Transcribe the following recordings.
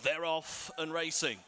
They're off and racing.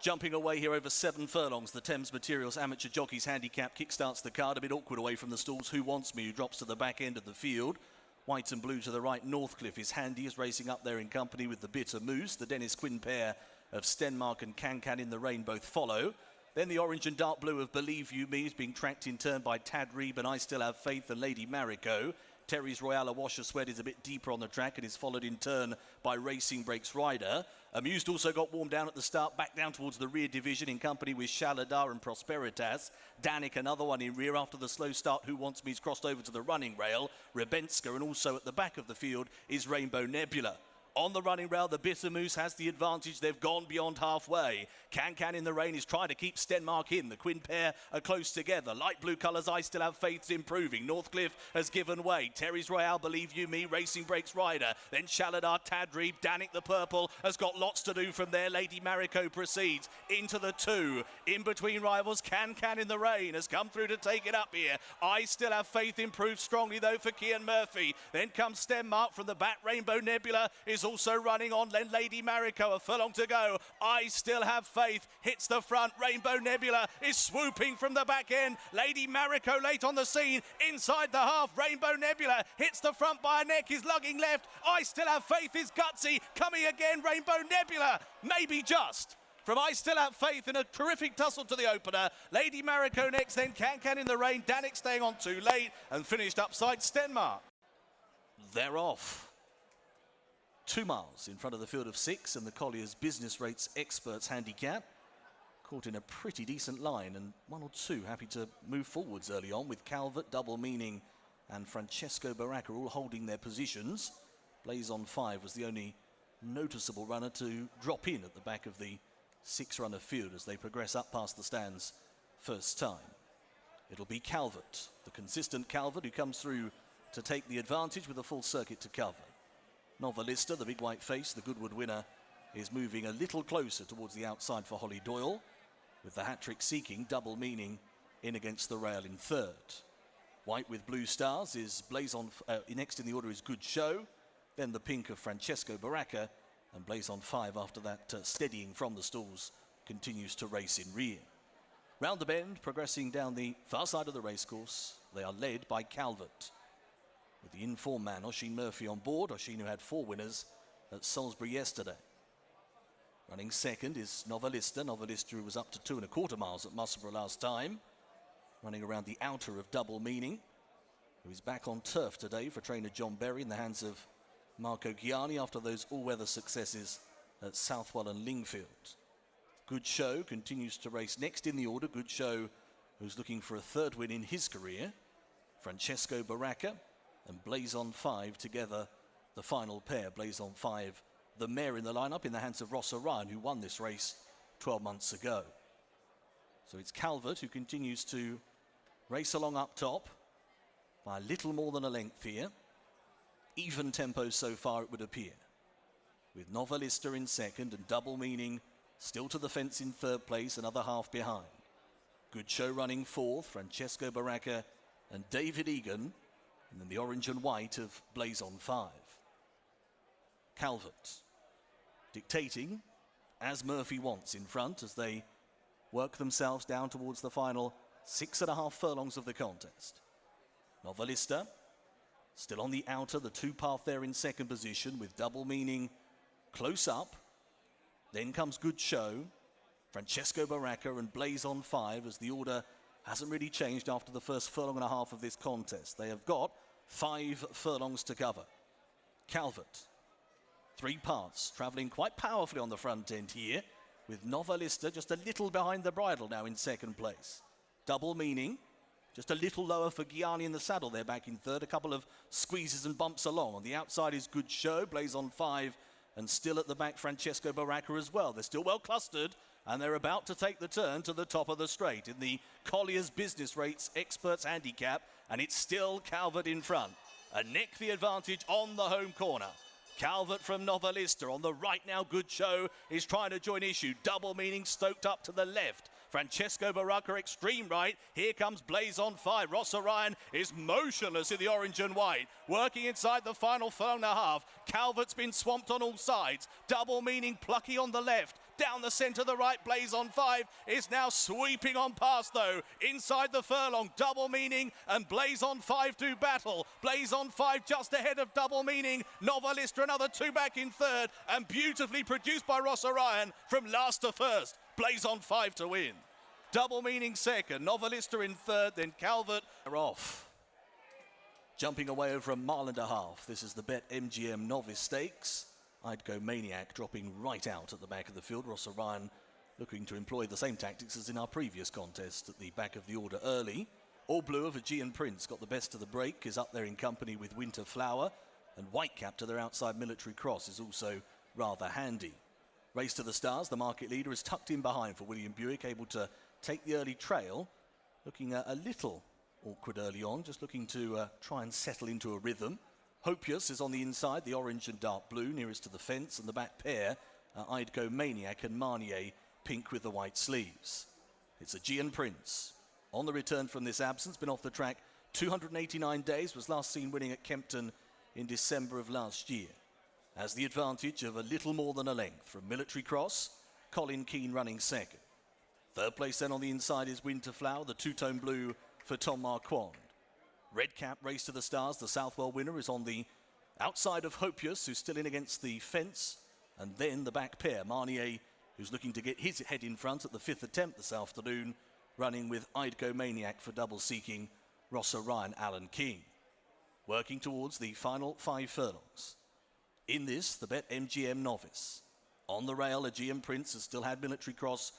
Jumping away here over 7 furlongs, the Thames Materials Amateur Jockeys Handicap kickstarts the card, a bit awkward away from the stalls. Who Wants Me, who drops to the back end of the field. White and blue to the right, Northcliffe is handy, is racing up there in company with the Bitter Moose. The Dennis Quinn pair of Stenmark and Can in the Rain both follow. Then the orange and dark blue of Believe You Me is being tracked in turn by Tad Reeb and I Still Have Faith and Lady Marico. Terry's Royale A Wash of Sweat is a bit deeper on the track and is followed in turn by Racing Breaks Rider. Amused also got warmed down at the start, back down towards the rear division in company with Shaladar and Prosperitas. Danik, another one in rear after the slow start. Who Wants Me's crossed over to the running rail. Rebenska, and also at the back of the field is Rainbow Nebula. On the running rail, the Bitter Moose has the advantage. They've gone beyond halfway. Can in the Rain is trying to keep Stenmark in. The Quinn pair are close together. Light blue colours, I Still Have Faith's improving. Northcliffe has given way. Terry's Royale, Believe You Me, Racing Breaks Rider. Then Shaladar, Tadreeb, Danik the purple has got lots to do from there. Lady Marico proceeds into the 2. In between rivals, Can in the Rain has come through to take it up here. I Still Have Faith improved strongly though for Kian Murphy. Then comes Stenmark from the back. Rainbow Nebula is also running on. Then Lady Marico, a furlong to go. I Still Have Faith hits the front. Rainbow Nebula is swooping from the back end. Lady Marico late on the scene inside the half. Rainbow Nebula hits the front by a neck, is lugging left. I Still Have Faith is gutsy, coming again. Rainbow Nebula maybe just from I Still Have Faith in a terrific tussle to the opener. Lady Marico next, then Can in the Rain. Danik staying on too late and finished upside Stenmark. They're off. 2 miles in front of the field of 6 and the Collier's Business Rates Experts Handicap. Caught in a pretty decent line, and 1 or 2 happy to move forwards early on with Calvert, Double Meaning and Francesco Baracca all holding their positions. Blaze on 5 was the only noticeable runner to drop in at the back of the 6-runner field as they progress up past the stands first time. It'll be Calvert, the consistent Calvert, who comes through to take the advantage with a full circuit to cover. Novelista, the big white face, the Goodwood winner, is moving a little closer towards the outside for Holly Doyle, with the hat-trick seeking Double Meaning in against the rail in third. White with blue stars is Blazon, next in the order is Good Show, then the pink of Francesco Baracca, and Blazon 5 after that steadying from the stalls continues to race in rear. Round the bend, progressing down the far side of the racecourse, they are led by Calvert, with the in-form man, Oisin Murphy, on board. Oisin, who had 4 winners at Salisbury yesterday. Running second is Novelista. Novelista, who was up to 2¼ miles at Musselburgh last time. Running around the outer of Double Meaning, who is back on turf today for trainer John Berry in the hands of Marco Gianni after those all-weather successes at Southwell and Lingfield. Good Show continues to race next in the order. Good Show, who's looking for a 3rd win in his career. Francesco Baracca and Blazon 5 together, the final pair. Blazon 5, the mare in the lineup in the hands of Ross Orion, who won this race 12 months ago. So it's Calvert who continues to race along up top by a little more than a length here. Even tempo so far, it would appear, with Novelista in second and Double Meaning still to the fence in 3rd place, another half behind. Good Show running 4th, Francesco Baracca and David Egan, and then the orange and white of Blazon 5. Calvert dictating as Murphy wants in front as they work themselves down towards the final 6½ furlongs of the contest. Novelista still on the outer, the 2-path there in second position with Double Meaning close up. Then comes Good Show, Francesco Baracca and Blazon 5 as the order hasn't really changed after the first furlong and a half of this contest. They have got 5 furlongs to cover. Calvert, 3 parts, travelling quite powerfully on the front end here, with Novelista just a little behind the bridle now in second place. Double Meaning, just a little lower for Gianni in the saddle there back in third. A couple of squeezes and bumps along. On the outside is Good Show, Blazon 5, and still at the back Francesco Baracca as well. They're still well clustered, and they're about to take the turn to the top of the straight in the Collier's Business Rates Experts Handicap, and it's still Calvert in front. A neck the advantage on the home corner. Calvert from Novelista on the right now. Good Show is trying to join issue. Double Meaning stoked up to the left. Francesco Baracca, extreme right. Here comes Blaze on 5. Ross Orion is motionless in the orange and white. Working inside the final furlong and a half. Calvert's been swamped on all sides. Double meaning Plucky on the left. Down the centre, the right, Blaze on 5 is now sweeping on past, though. Inside the furlong, Double Meaning and Blaze on 5 do battle. Blaze on 5 just ahead of Double Meaning. Novelista another 2 back in third, and beautifully produced by Ross Orion from last to first. Blaze on 5 to win. Double Meaning second, Novelista in third, then Calvert are off. Jumping away over a mile and a half. This is the BetMGM Novice Stakes. I'd Go Maniac dropping right out at the back of the field. Ross Orion looking to employ the same tactics as in our previous contest at the back of the order early. All Blue of Aegean Prince got the best of the break, is up there in company with Winter Flower, and Whitecap to their outside Military Cross is also rather handy. Race to the Stars, the market leader, is tucked in behind for William Buick, able to take the early trail, looking a little awkward early on, just looking to try and settle into a rhythm. Hopius is on the inside, the orange and dark blue, nearest to the fence, and the back pair, I'd Go Maniac and Marnier, pink with the white sleeves. It's Aegean Prince. On the return from this absence, been off the track 289 days, was last seen winning at Kempton in December of last year. Has the advantage of a little more than a length from Military Cross, Colin Keane running second. Third place then on the inside is Winter Flower, the two-tone blue for Tom Marquand. Red Cap Race to the Stars, the Southwell winner, is on the outside of Hopius, who's still in against the fence. And then the back pair, Marnier, who's looking to get his head in front at the 5th attempt this afternoon, running with I'd Go Maniac for double seeking Ross Orion, Alan King. Working towards the final 5 furlongs. In this, the BetMGM Novice. On the rail, Aegean Prince has still had Military Cross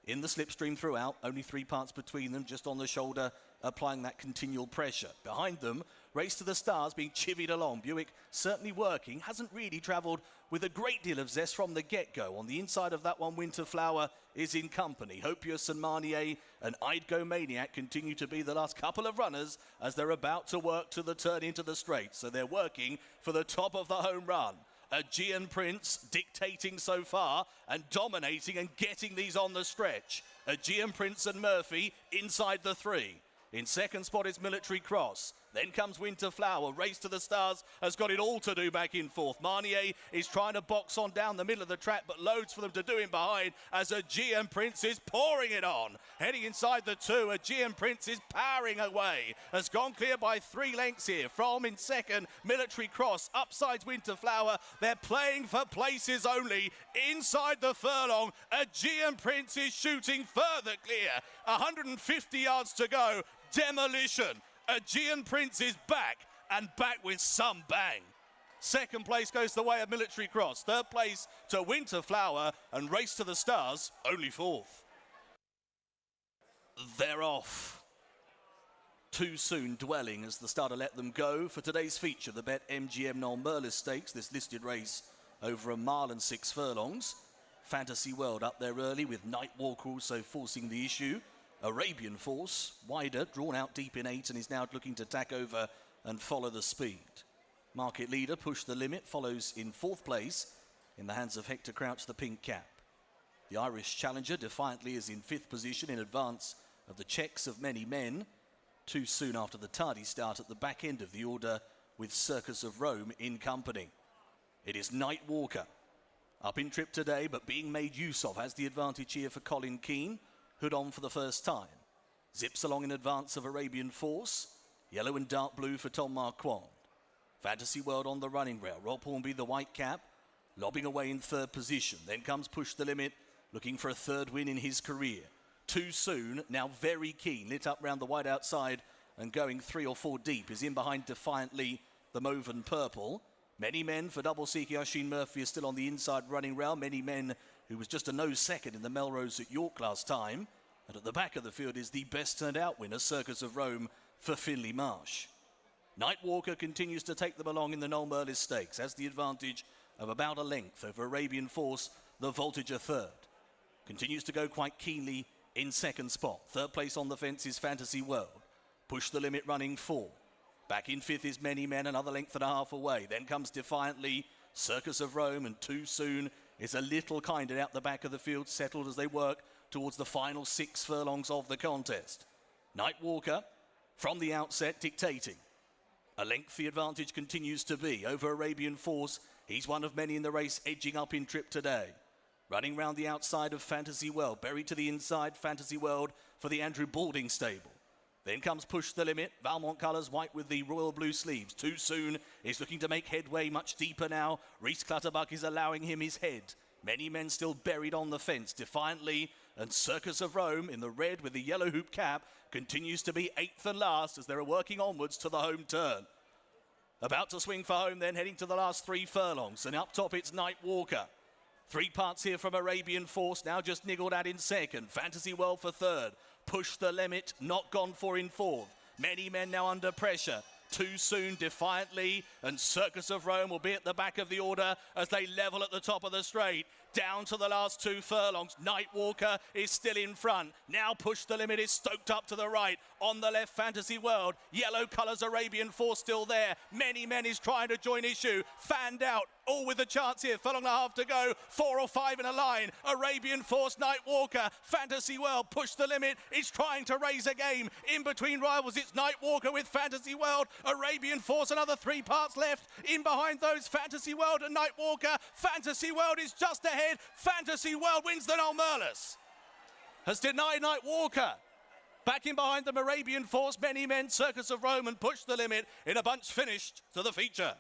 in the slipstream throughout, only 3 parts between them, just on the shoulder, applying that continual pressure. Behind them, Race to the Stars being chivied along. Buick certainly working, hasn't really travelled with a great deal of zest from the get-go. On the inside of that one, Winter Flower is in company. Hopius and Marnier and I'd Go Maniac continue to be the last couple of runners as they're about to work to the turn into the straight. So they're working for the top of the home run. Aegean Prince dictating so far and dominating and getting these on the stretch. Aegean Prince and Murphy inside the 3. In second spot is Military Cross. Then comes Winter Flower. Race to the Stars has got it all to do back in fourth. Marnier is trying to box on down the middle of the track, but loads for them to do in behind as Aegean Prince is pouring it on. Heading inside the 2, Aegean Prince is powering away. Has gone clear by 3 lengths here. From in second, Military Cross. Upsides Winter Flower. They're playing for places only. Inside the furlong, Aegean Prince is shooting further clear. 150 yards to go. Demolition. Aegean Prince is back, and back with some bang. Second place goes the way of Military Cross. Third place to Winter Flower, and Race to the Stars only 4th. They're off. Too soon dwelling as the starter let them go for today's feature, the BetMGM Noel Murless Stakes, this listed race over a mile and 6 furlongs. Fantasy World up there early with Nightwalker also forcing the issue. Arabian Force, wider, drawn out deep in 8 and is now looking to tack over and follow the speed. Market leader Push the Limit follows in 4th place in the hands of Hector Crouch, the pink cap. The Irish challenger Defiantly is in 5th position in advance of the checks of Many Men. Too soon after the tardy start at the back end of the order with Circus of Rome in company. It is Nightwalker. Up in trip today but being made use of, has the advantage here for Colin Keane. Hood on for the first time. Zips along in advance of Arabian Force. Yellow and dark blue for Tom Marquand. Fantasy World on the running rail. Rob Hornby, the white cap, lobbing away in 3rd position. Then comes Push the Limit, looking for a 3rd win in his career. Too soon, now Very Keen, lit up round the wide outside and going 3 or 4 deep. Is in behind Defiantly, the mauve and purple. Many Men for double seeking Oisin Murphy is still on the inside running rail. Many Men, who was just a nose second in the Melrose at York last time. And at the back of the field is the best turned out winner, Circus of Rome, for Finley Marsh. Nightwalker continues to take them along in the Noel Murless Stakes, has the advantage of about a length over Arabian Force, the Voltage a 3rd. Continues to go quite keenly in 2nd spot. 3rd place on the fence is Fantasy World. Push the Limit running 4. Back in 5th is Many Men, another length and a half away. Then comes Defiantly, Circus of Rome, and Too Soon is a little kinder out the back of the field, settled as they work towards the final 6 furlongs of the contest. Nightwalker from the outset dictating. A lengthy advantage continues to be over Arabian Force. He's one of many in the race, edging up in trip today. Running round the outside of Fantasy World, buried to the inside, Fantasy World for the Andrew Balding stable. Then comes Push the Limit, Valmont colours, white with the royal blue sleeves. Too Soon is looking to make headway much deeper now. Reese Clutterbuck is allowing him his head. Many men still buried on the fence, Defiantly, and Circus of Rome in the red with the yellow hoop cap continues to be 8th and last as they're working onwards to the home turn. About to swing for home then, heading to the last 3 furlongs, and up top it's Nightwalker. 3 parts here from Arabian Force, now just niggled at in second. Fantasy World for third. Push the Limit, not gone for in fourth. Many men now under pressure. Too Soon, Defiantly, and Circus of Rome will be at the back of the order as they level at the top of the straight. Down to the last 2 furlongs. Nightwalker is still in front. Now Push the Limit is stoked up to the right. On the left, Fantasy World. Yellow colours, Arabian Force still there. Many men is trying to join issue. Fanned out, all with a chance here. Furlong and a half to go. 4 or 5 in a line. Arabian Force, Nightwalker. Fantasy World, Push the Limit is trying to raise a game. In between rivals, it's Nightwalker with Fantasy World. Arabian Force, another 3 parts left. In behind those, Fantasy World and Nightwalker. Fantasy World is just ahead. Fantasy World wins the Noel Murless. Has denied Nightwalker. Back in behind them, Arabian Force, Many Men, Circus of Rome, and Push the Limit in a bunch finished to the feature.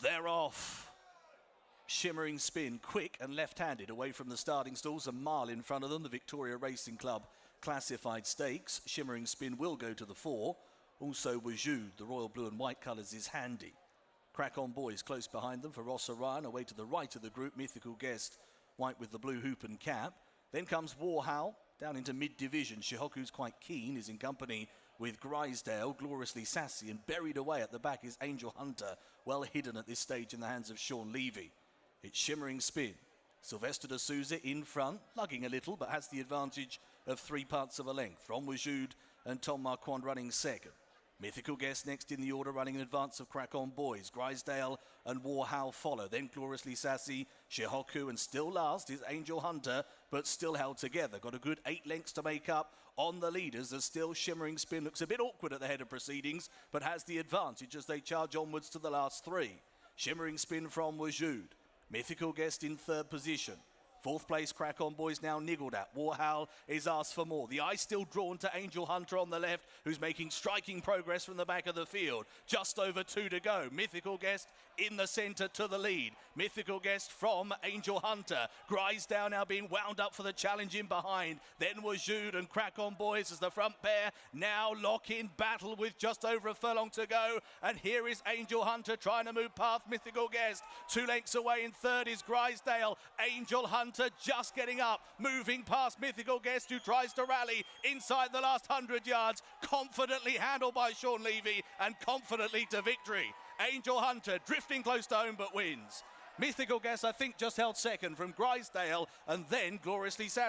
They're off. Shimmering Spin, quick and left-handed away from the starting stalls, a mile in front of them, the Victoria Racing Club Classified Stakes. Shimmering Spin will go to the 4. Also Wajoud, the royal blue and white colours, is handy. Crack On Boys close behind them for Ross Orion, away to the right of the group. Mythical Guest, white with the blue hoop and cap. Then comes Warhowl, down into mid-division. Shihoku's quite keen, is in company with Grisdale, Gloriously Sassy, and buried away at the back is Angel Hunter, well hidden at this stage in the hands of Sean Levy. It's Shimmering Spin. Sylvester de Souza in front, lugging a little, but has the advantage of 3 parts of a length. Ron Wajoud and Tom Marquand running second. Mythical Guest next in the order, running in advance of Crack On Boys. Grisdale and Warhowl follow. Then Gloriously Sassy, Shihoku, and still last is Angel Hunter, but still held together. Got a good 8 lengths to make up on the leaders, as still Shimmering Spin looks a bit awkward at the head of proceedings, but has the advantage as they charge onwards to the last 3. Shimmering Spin from Wajoud. Mythical Guest in 3rd position. 4th place, Crack On Boys now niggled at. Warhowl is asked for more. The eye still drawn to Angel Hunter on the left, who's making striking progress from the back of the field. Just over 2 to go. Mythical Guest in the centre to the lead. Mythical Guest from Angel Hunter. Grisdale now being wound up for the challenge in behind. Then Wajoud and Crack On Boys as the front pair now lock in battle with just over a furlong to go. And here is Angel Hunter trying to move past Mythical Guest. 2 lengths away in 3rd is Grisdale. Angel Hunter just getting up, moving past Mythical Guest, who tries to rally inside the last 100 yards. Confidently handled by Sean Levy and confidently to victory. Angel Hunter drifting close to home but wins. Mythical Guest, I think, just held second from Grisdale, and then Gloriously Sassy.